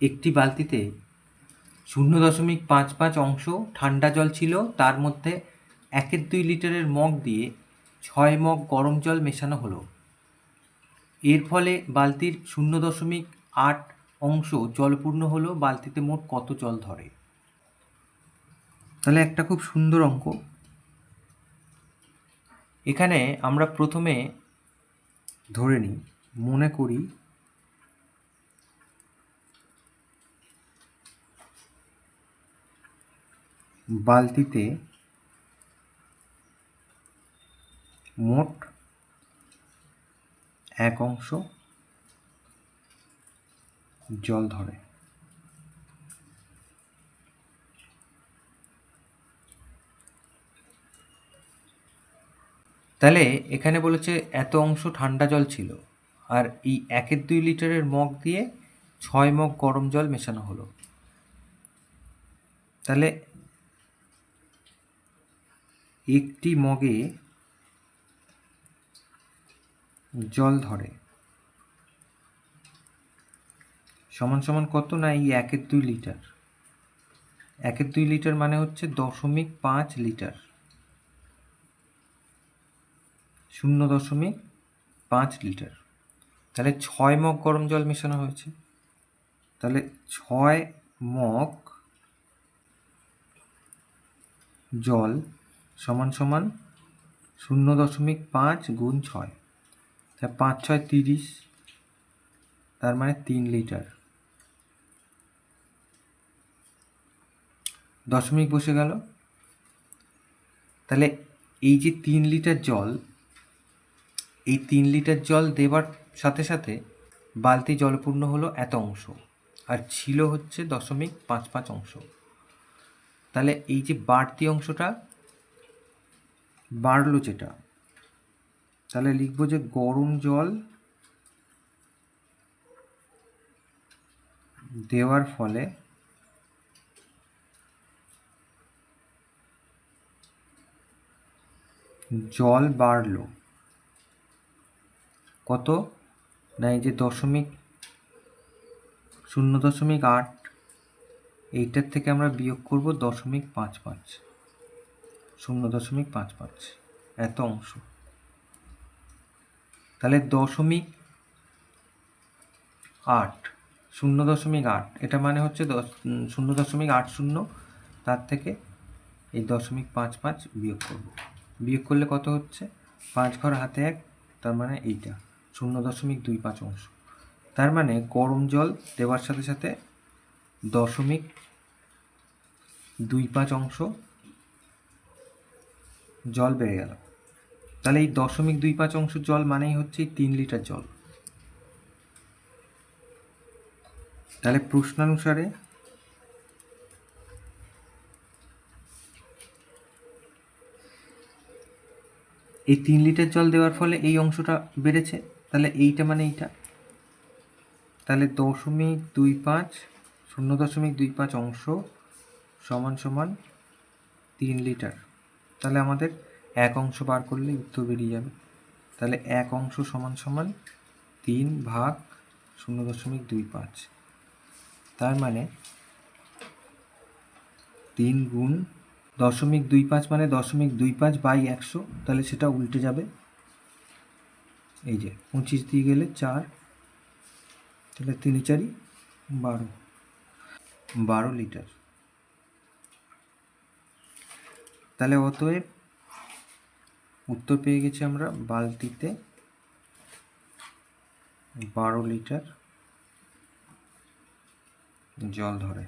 একটি বালতিতে 0.55 অংশ ঠান্ডা জল ছিল, তার মধ্যে 1/2 লিটারের মগ দিয়ে 6 মগ গরম জল মেশানো হলো। এর ফলে বালতির 0.8 অংশ জলপূর্ণ হলো। বালতিতে মোট কত জল ধরে? তাহলে একটা খুব সুন্দর অঙ্ক। এখানে আমরা প্রথমে ধরে নিই, মনে করি বালতিতে মোট 1 অংশ জল ধরে। তাহলে এখানে বলেছে এত অংশ ঠান্ডা জল ছিল, আর এই 1/2 লিটারের মগ দিয়ে 6 মগ গরম জল মেশানো হলো। তাহলে একটি মগে জল ধরে সমান সমান কত না এই 1/2 লিটার। 1/2 লিটার মানে হচ্ছে 0.5 লিটার, 0.5 লিটার। তাহলে 6 মগ গরম জল মেশানো হয়েছে। তাহলে 6 মগ জল সমান সমান 0.5 গুণ 6, তাহলে 5 6 30, তার মানে 3 লিটার। দশমিক বসে গেল। তাহলে এই যে 3 লিটার জল, এই 3 লিটার জল দেবার সাথে সাথে বালতি জলপূর্ণ হলো এত অংশ, আর ছিল হচ্ছে 0.55 অংশ। তাহলে এই যে বাড়তি অংশটা বাড়লো যেটা, তাহলে লিখবো যে গরম জল দেওয়ার ফলে জল বাড়লো কত না এই যে 0.8, এইটার থেকে আমরা বিয়োগ করব 0.55, 0.55 এত অংশ। তাহলে 0.8, 0.8 এটা মানে হচ্ছে 0.80, তার থেকে এই 0.55 বিয়োগ করব। বিয়োগ করলে কত হচ্ছে? 5 ঘর হাতে 1, তার মানে এইটা 0.25 অংশ। তার মানে গরম জল দেওয়ার সাথে সাথে 0.25 অংশ জল বেড়ে গেল। তাহলে এই 0.25 অংশ জল মানেই হচ্ছে 3 লিটার জল। তাহলে প্রশ্নানুসারে এই 3 লিটার জল দেওয়ার ফলে এই অংশটা বেড়েছে, তাহলে এইটা মানে এইটা। তাহলে 0.25 অংশ সমান সমান 3 লিটার। তাহলে আমাদের 1 অংশ বার করলে উত্তর বেরিয়ে যাবে। তাহলে 1 অংশ সমান সমান 3 ভাগ 0.25, তার মানে 3 গুণ 0.25 মানে 0.25/100, তাহলে সেটা উল্টে যাবে। এই যে 25 দিয়ে গেলে 4, তাহলে 3 4 12 লিটার। তাহলে অতএব উত্তর পেয়ে গেছি আমরা, বালতিতে 12 লিটার জল ধরে।